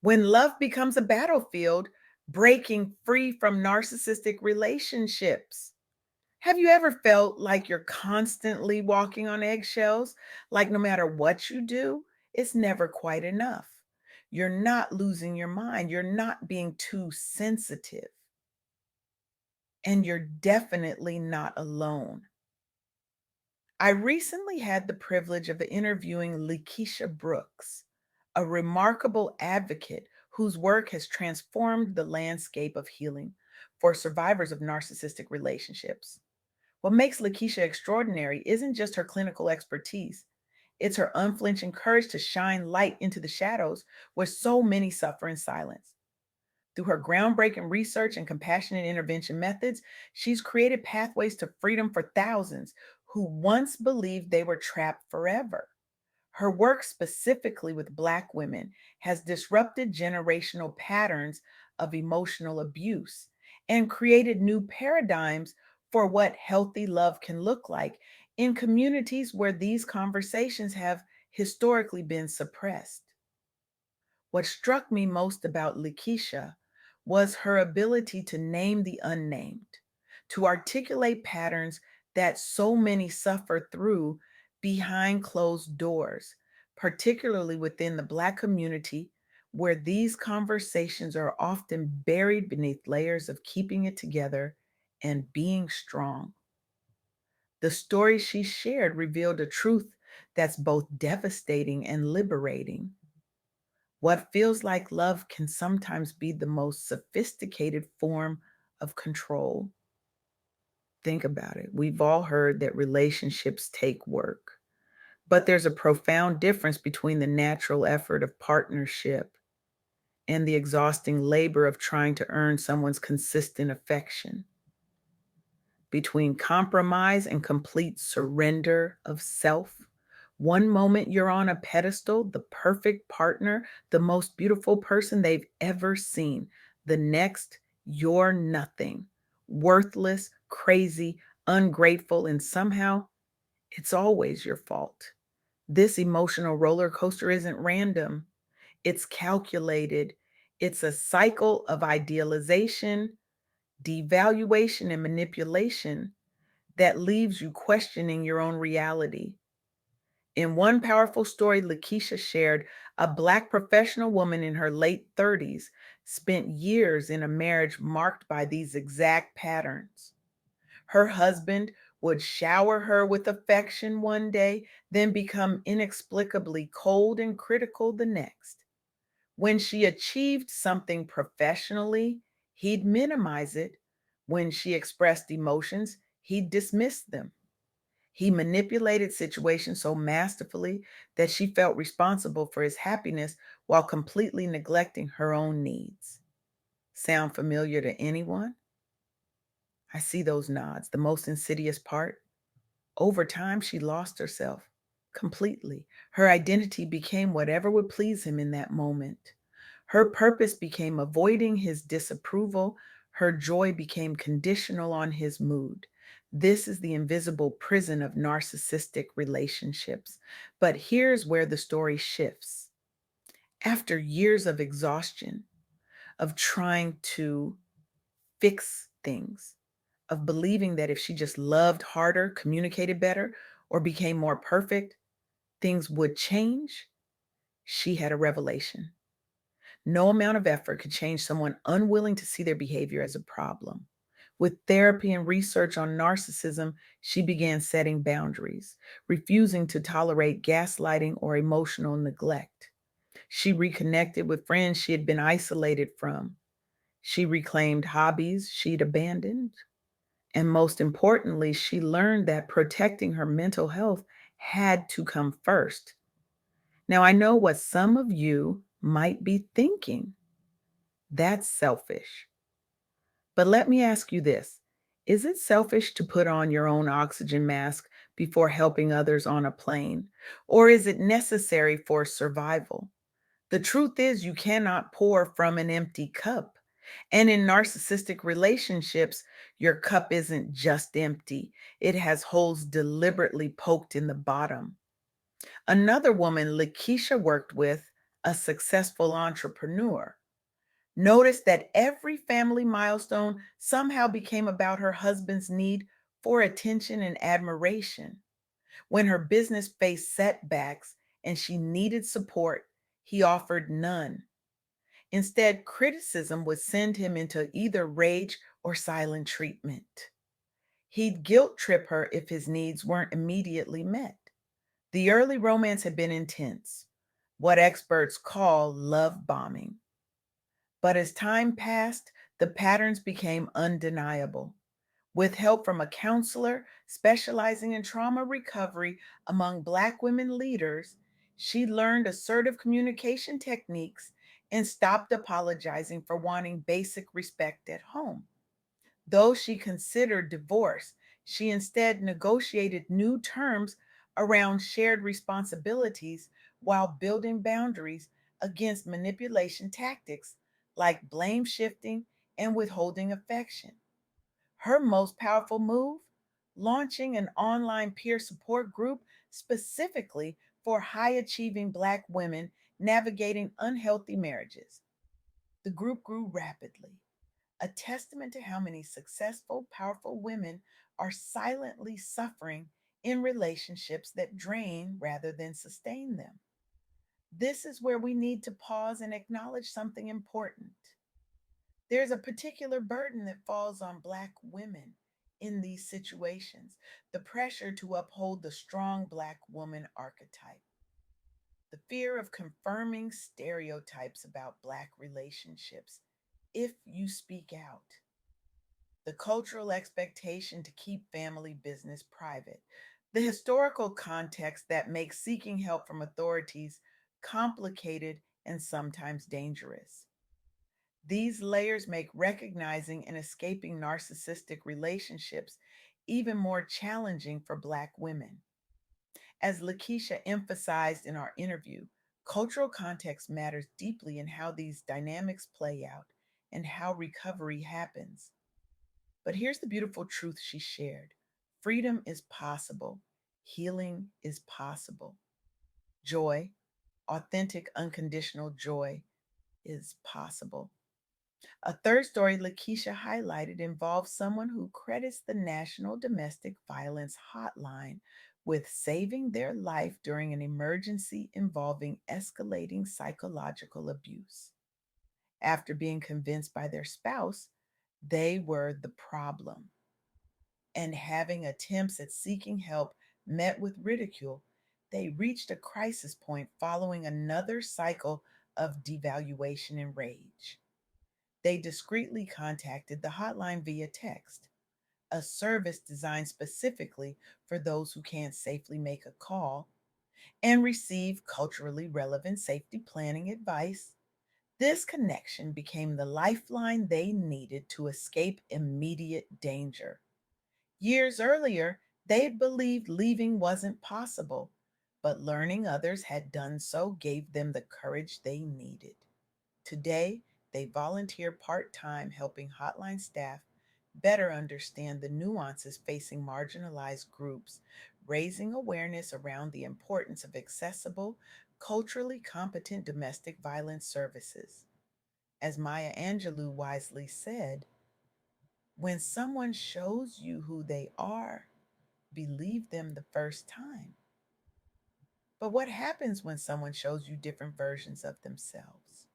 When love becomes a battlefield, breaking free from narcissistic relationships. Have you ever felt like you're constantly walking on eggshells? Like no matter what you do, it's never quite enough. You're not losing your mind. You're not being too sensitive. And you're definitely not alone. I recently had the privilege of interviewing Likisha Brooks, a remarkable advocate whose work has transformed the landscape of healing for survivors of narcissistic relationships. What makes Likisha extraordinary isn't just her clinical expertise, it's her unflinching courage to shine light into the shadows where so many suffer in silence. Through her groundbreaking research and compassionate intervention methods, she's created pathways to freedom for thousands who once believed they were trapped forever. Her work, specifically with Black women, has disrupted generational patterns of emotional abuse and created new paradigms for what healthy love can look like in communities where these conversations have historically been suppressed. What struck me most about Likisha was her ability to name the unnamed, to articulate patterns that so many suffer through behind closed doors, particularly within the Black community, where these conversations are often buried beneath layers of keeping it together and being strong. The story she shared revealed a truth that's both devastating and liberating. What feels like love can sometimes be the most sophisticated form of control. Think about it. We've all heard that relationships take work, but there's a profound difference between the natural effort of partnership and the exhausting labor of trying to earn someone's consistent affection, between compromise and complete surrender of self. One moment you're on a pedestal, the perfect partner, the most beautiful person they've ever seen. The next, you're nothing, worthless, crazy, ungrateful, and somehow it's always your fault. This emotional roller coaster isn't random, it's calculated. It's a cycle of idealization, devaluation, and manipulation that leaves you questioning your own reality. In one powerful story Lakeisha shared, a Black professional woman in her late 30s spent years in a marriage marked by these exact patterns. Her husband would shower her with affection one day, then become inexplicably cold and critical the next. When she achieved something professionally, he'd minimize it. When she expressed emotions, he'd dismiss them. He manipulated situations so masterfully that she felt responsible for his happiness while completely neglecting her own needs. Sound familiar to anyone? I see those nods. The most insidious part? Over time, she lost herself completely. Her identity became whatever would please him in that moment. Her purpose became avoiding his disapproval. Her joy became conditional on his mood. This is the invisible prison of narcissistic relationships. But here's where the story shifts. After years of exhaustion, of trying to fix things, of believing that if she just loved harder, communicated better, or became more perfect, things would change, she had a revelation. No amount of effort could change someone unwilling to see their behavior as a problem. With therapy and research on narcissism, she began setting boundaries, refusing to tolerate gaslighting or emotional neglect. She reconnected with friends she had been isolated from. She reclaimed hobbies she'd abandoned. And most importantly, she learned that protecting her mental health had to come first. Now, I know what some of you might be thinking. That's selfish. But let me ask you this. Is it selfish to put on your own oxygen mask before helping others on a plane? Or is it necessary for survival? The truth is, you cannot pour from an empty cup. And in narcissistic relationships, your cup isn't just empty, it has holes deliberately poked in the bottom. Another woman Lakeisha worked with, a successful entrepreneur, noticed that every family milestone somehow became about her husband's need for attention and admiration. When her business faced setbacks and she needed support, he offered none. Instead, criticism would send him into either rage or silent treatment. He'd guilt trip her if his needs weren't immediately met. The early romance had been intense, what experts call love bombing. But as time passed, the patterns became undeniable. With help from a counselor specializing in trauma recovery among Black women leaders, she learned assertive communication techniques and stopped apologizing for wanting basic respect at home. Though she considered divorce, she instead negotiated new terms around shared responsibilities while building boundaries against manipulation tactics like blame shifting and withholding affection. Her most powerful move? Launching an online peer support group specifically for high achieving Black women navigating unhealthy marriages. The group grew rapidly, a testament to how many successful, powerful women are silently suffering in relationships that drain rather than sustain them. This is where we need to pause and acknowledge something important. There's a particular burden that falls on Black women in these situations, the pressure to uphold the strong Black woman archetype, the fear of confirming stereotypes about Black relationships if you speak out, the cultural expectation to keep family business private, the historical context that makes seeking help from authorities complicated and sometimes dangerous. These layers make recognizing and escaping narcissistic relationships even more challenging for Black women. As Likisha emphasized in our interview, cultural context matters deeply in how these dynamics play out and how recovery happens. But here's the beautiful truth she shared: freedom is possible, healing is possible, joy, authentic, unconditional joy, is possible. A third story Lakeisha highlighted involves someone who credits the National Domestic Violence Hotline with saving their life during an emergency involving escalating psychological abuse. After being convinced by their spouse they were the problem and having attempts at seeking help met with ridicule, they reached a crisis point following another cycle of devaluation and rage. They discreetly contacted the hotline via text, a service designed specifically for those who can't safely make a call, and received culturally relevant safety planning advice. This connection became the lifeline they needed to escape immediate danger. Years earlier, they'd believed leaving wasn't possible, but learning others had done so gave them the courage they needed. Today, they volunteer part time helping hotline staff better understand the nuances facing marginalized groups, raising awareness around the importance of accessible, culturally competent domestic violence services. As Maya Angelou wisely said, when someone shows you who they are, believe them the first time. But what happens when someone shows you different versions of themselves?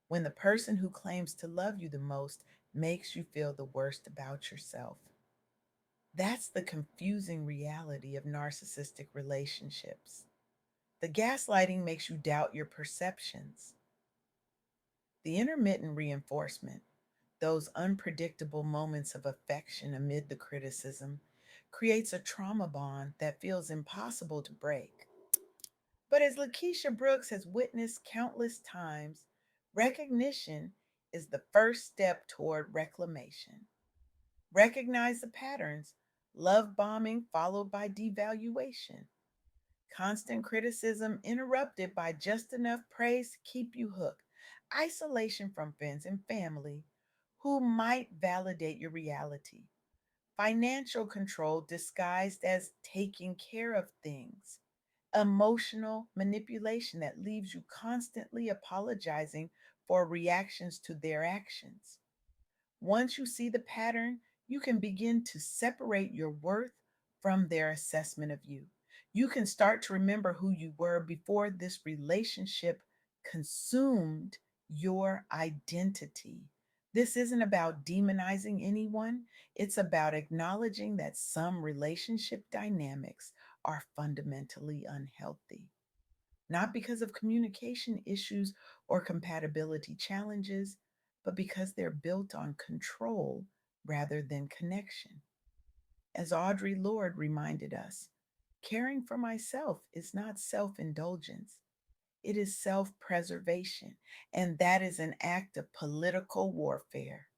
When the person who claims to love you the most makes you feel the worst about yourself? That's the confusing reality of narcissistic relationships. The gaslighting makes you doubt your perceptions. The intermittent reinforcement, those unpredictable moments of affection amid the criticism, creates a trauma bond that feels impossible to break. But as Lakeisha Brooks has witnessed countless times, recognition is the first step toward reclamation. Recognize the patterns: love bombing followed by devaluation, constant criticism interrupted by just enough praise to keep you hooked, isolation from friends and family who might validate your reality, financial control disguised as taking care of things, Emotional manipulation that leaves you constantly apologizing for reactions to their actions. Once you see the pattern, you can begin to separate your worth from their assessment of you. You can start to remember who you were before this relationship consumed your identity. This isn't about demonizing anyone, it's about acknowledging that some relationship dynamics are fundamentally unhealthy, not because of communication issues or compatibility challenges, but because they're built on control rather than connection. As Audre Lorde reminded us, caring for myself is not self indulgence, it is self preservation, and that is an act of political warfare.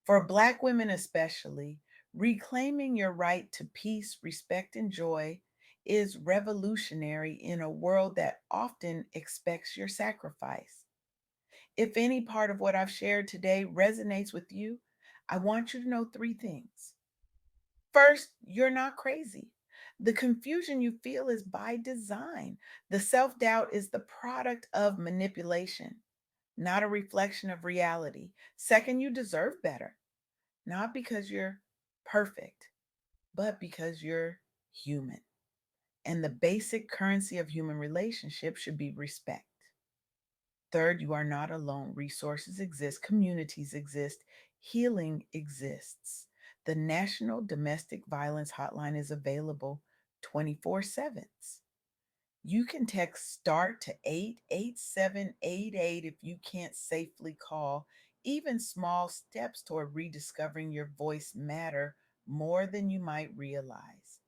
For Black women, especially, reclaiming your right to peace, respect, and joy is revolutionary in a world that often expects your sacrifice. If any part of what I've shared today resonates with you, I want you to know three things. First, you're not crazy. The confusion you feel is by design. The self doubt is the product of manipulation, not a reflection of reality. Second, you deserve better, not because you're perfect, but because you're human. And the basic currency of human relationships should be respect. Third, you are not alone. Resources exist, communities exist, healing exists. The National Domestic Violence Hotline is available 24/7. You can text START to 88788 if you can't safely call. Even small steps toward rediscovering your voice matter more than you might realize.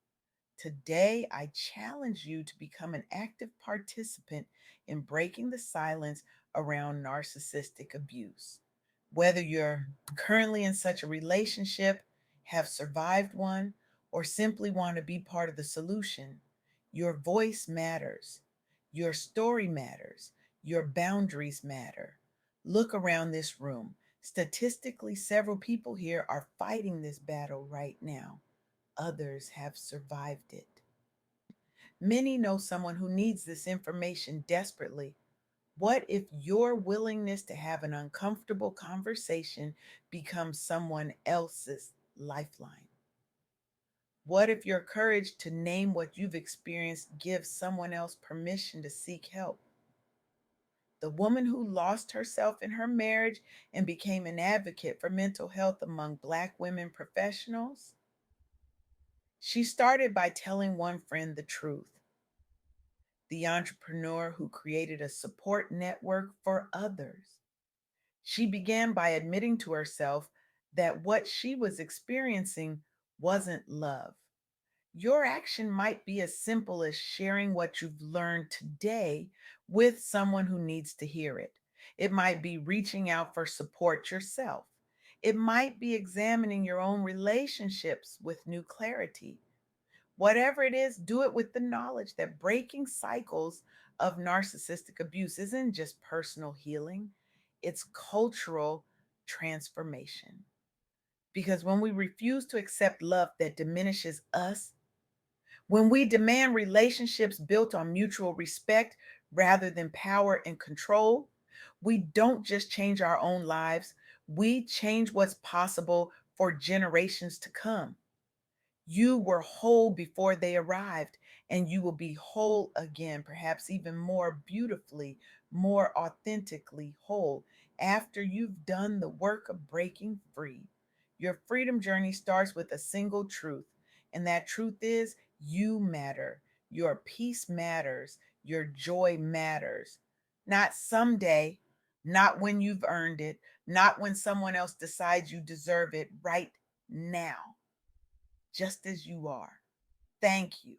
Today, I challenge you to become an active participant in breaking the silence around narcissistic abuse. Whether you're currently in such a relationship, have survived one, or simply want to be part of the solution, your voice matters. Your story matters. Your boundaries matter. Look around this room. Statistically, several people here are fighting this battle right now. Others have survived it. Many know someone who needs this information desperately. What if your willingness to have an uncomfortable conversation becomes someone else's lifeline? What if your courage to name what you've experienced gives someone else permission to seek help? The woman who lost herself in her marriage and became an advocate for mental health among Black women professionals, she started by telling one friend the truth. The entrepreneur who created a support network for others. She began by admitting to herself that what she was experiencing wasn't love. Your action might be as simple as sharing what you've learned today with someone who needs to hear it. It might be reaching out for support yourself. It might be examining your own relationships with new clarity. Whatever it is, do it with the knowledge that breaking cycles of narcissistic abuse isn't just personal healing, it's cultural transformation. Because when we refuse to accept love that diminishes us, when we demand relationships built on mutual respect rather than power and control, we don't just change our own lives, we change what's possible for generations to come. You were whole before they arrived, and you will be whole again, perhaps even more beautifully, more authentically whole after you've done the work of breaking free. Your freedom journey starts with a single truth, and that truth is you matter. Your peace matters. Your joy matters. Not someday, not when you've earned it, not when someone else decides you deserve it, right now, just as you are. Thank you.